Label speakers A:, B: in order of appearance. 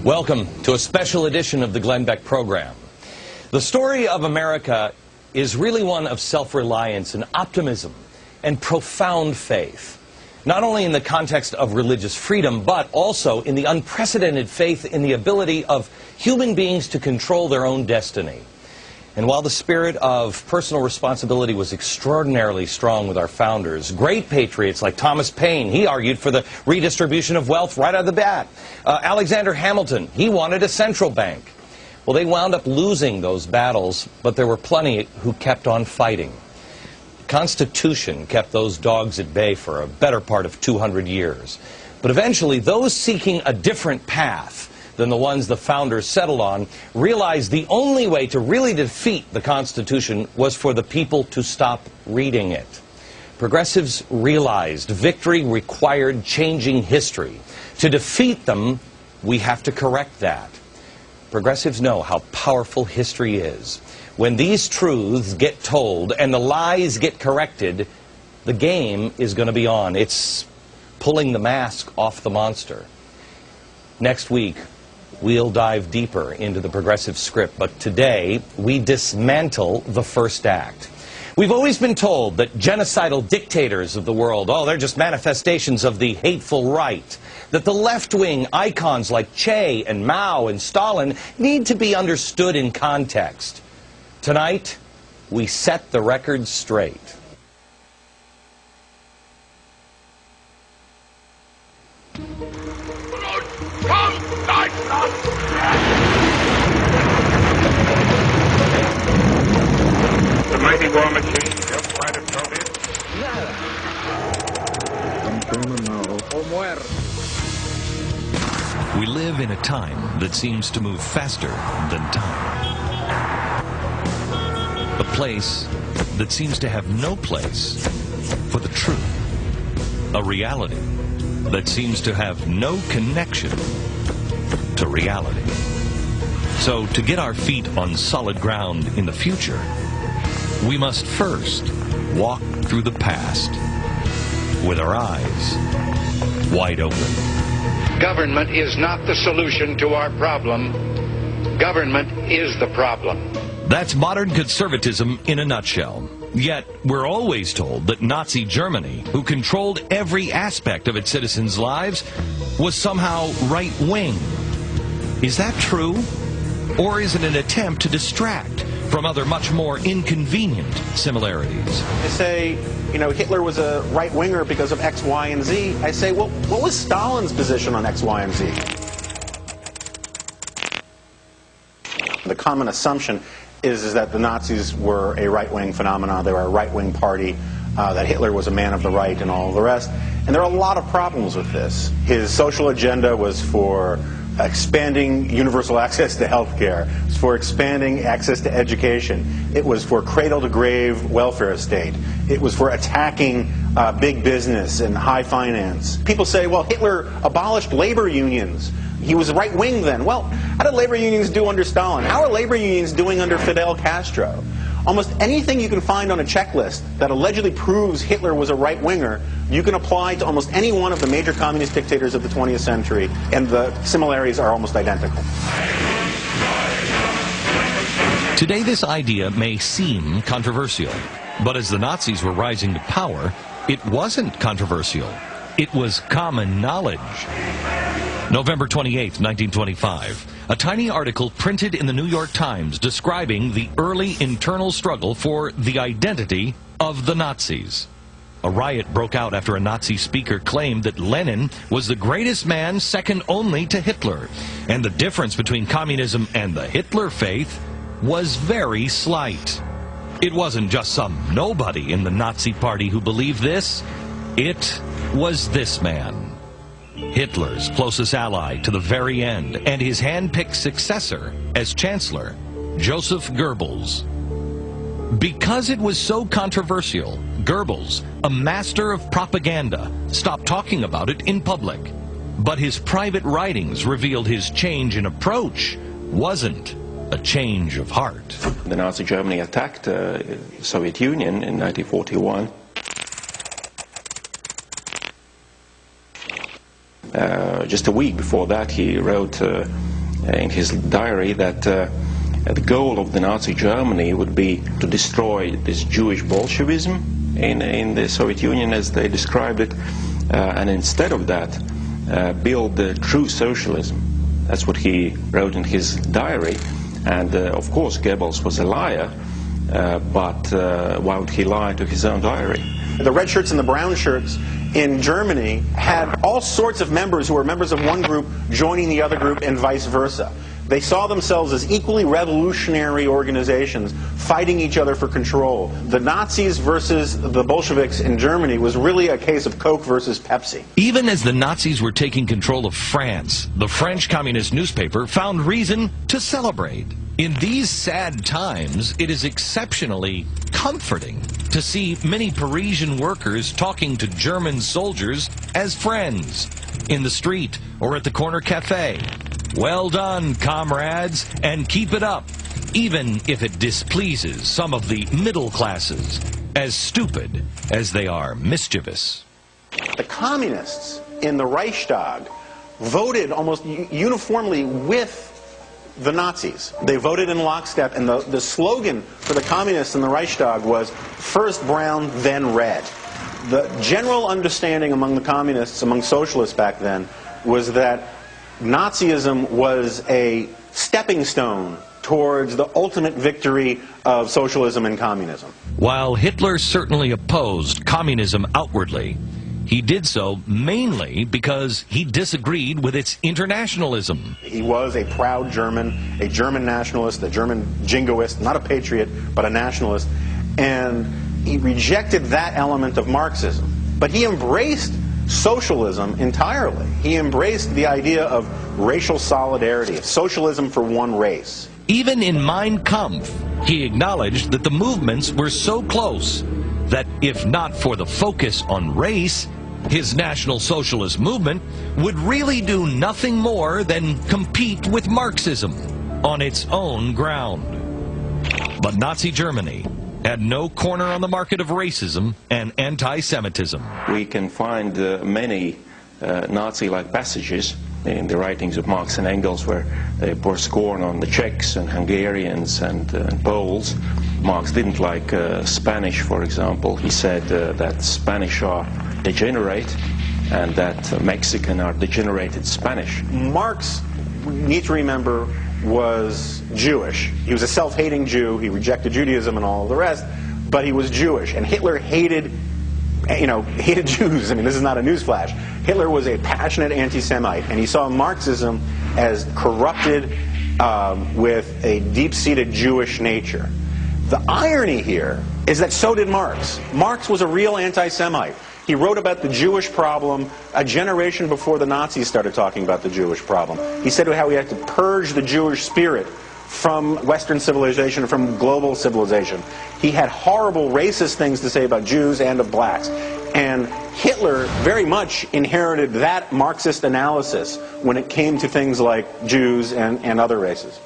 A: Welcome to a special edition of the Glenn Beck program. The story of America is really one of self-reliance and optimism and profound faith, not only in the context of religious freedom, but also in the unprecedented faith in the ability of human beings to control their own destiny. And while the spirit of personal responsibility was extraordinarily strong with our founders, great patriots like Thomas Paine, he argued for the redistribution of wealth right out of the bat. Alexander Hamilton, he wanted a central bank. Well, they wound up losing those battles, but there were plenty who kept on fighting. The Constitution kept those dogs at bay for a better part of 200 years. But eventually, those seeking a different path than the ones the founders settled on realized the only way to really defeat the Constitution was for the people to stop reading it. Progressives realized victory required changing history. To defeat them, we have to correct that. Progressives know how powerful history is. When these truths get told and the lies get corrected, the game is going to be on. It's pulling the mask off the monster. Next week, we'll dive deeper into the progressive script, but today we dismantle the first act. We've always been told that genocidal dictators of the world, they're just manifestations of the hateful right. That the left-wing icons like Che and Mao and Stalin need to be understood in context. Tonight, we set the record straight.
B: The mighty war machine just might have told it.
C: We live in a time that seems to move faster than time. A place that seems to have no place for the truth. A reality that seems to have no connection to reality. So, to get our feet on solid ground in the future, we must first walk through the past with our eyes wide open.
D: Government is not the solution to our problem. Government is the problem.
C: That's modern conservatism in a nutshell. Yet, we're always told that Nazi Germany, who controlled every aspect of its citizens' lives, was somehow right-wing. Is that true? Or is it an attempt to distract from other much more inconvenient similarities?
E: They say, Hitler was a right-winger because of X, Y, and Z. I say, well, what was Stalin's position on X, Y, and Z? The common assumption is that the Nazis were a right-wing phenomenon. They were a right-wing party, that Hitler was a man of the right and all the rest. And there are a lot of problems with this. His social agenda was for expanding universal access to health care. It was for expanding access to education. It was for cradle-to-grave welfare state. It was for attacking big business and high finance. People say, well, Hitler abolished labor unions. He was right-wing then. Well, how did labor unions do under Stalin? How are labor unions doing under Fidel Castro? Almost anything you can find on a checklist that allegedly proves Hitler was a right-winger, you can apply to almost any one of the major communist dictators of the 20th century, and the similarities are almost identical.
C: Today, this idea may seem controversial, but as the Nazis were rising to power, it wasn't controversial. It was common knowledge. November 28, 1925, a tiny article printed in the New York Times describing the early internal struggle for the identity of the Nazis. A riot broke out after a Nazi speaker claimed that Lenin was the greatest man second only to Hitler, and the difference between communism and the Hitler faith was very slight. It wasn't just some nobody in the Nazi party who believed this. It was this man, Hitler's closest ally to the very end, and his hand-picked successor as Chancellor, Joseph Goebbels. Because it was so controversial, Goebbels, a master of propaganda, stopped talking about it in public. But his private writings revealed his change in approach wasn't a change of heart.
F: The Nazi Germany attacked the Soviet Union in 1941. Just a week before that, he wrote in his diary that the goal of the Nazi Germany would be to destroy this Jewish Bolshevism in the Soviet Union, as they described it, and instead of that, build the true socialism. That's what he wrote in his diary. And of course, Goebbels was a liar, but why would he lie to his own diary?
E: The red shirts and the brown shirts in Germany had all sorts of members who were members of one group joining the other group and vice versa. They saw themselves as equally revolutionary organizations fighting each other for control. The Nazis versus the Bolsheviks in Germany was really a case of Coke versus Pepsi.
C: Even as the Nazis were taking control of France, the French communist newspaper found reason to celebrate. In these sad times, it is exceptionally comforting to see many Parisian workers talking to German soldiers as friends in the street or at the corner cafe. Well done, comrades, and keep it up, even if it displeases some of the middle classes, as stupid as they are mischievous.
E: The communists in the Reichstag voted almost uniformly with the Nazis. They voted in lockstep, and the slogan for the communists in the Reichstag was, "First brown, then red." The general understanding among the communists, among socialists back then, was that Nazism was a stepping stone towards the ultimate victory of socialism and communism.
C: While Hitler certainly opposed communism outwardly, he did so mainly because he disagreed with its internationalism.
E: He was a proud German, a German nationalist, a German jingoist, not a patriot, but a nationalist, and he rejected that element of Marxism. But he embraced socialism entirely. He embraced the idea of racial solidarity, of socialism for one race.
C: Even in Mein Kampf, he acknowledged that the movements were so close that if not for the focus on race, his National Socialist movement would really do nothing more than compete with Marxism on its own ground. But Nazi Germany had no corner on the market of racism and anti-Semitism.
F: We can find many Nazi-like passages in the writings of Marx and Engels where they pour scorn on the Czechs and Hungarians and Poles. Marx didn't like Spanish, for example. He said that Spanish are degenerate and that Mexican are degenerated Spanish.
E: Marx, we need to remember, was Jewish. He was a self-hating Jew. He rejected Judaism and all of the rest, but he was Jewish. And Hitler hated Jews. I mean, this is not a newsflash. Hitler was a passionate anti-Semite, and he saw Marxism as corrupted with a deep-seated Jewish nature. The irony here is that so did Marx. Marx was a real anti-Semite. He wrote about the Jewish problem a generation before the Nazis started talking about the Jewish problem. He said how we had to purge the Jewish spirit from Western civilization, from global civilization. He had horrible racist things to say about Jews and of blacks. And Hitler very much inherited that Marxist analysis when it came to things like Jews and other races.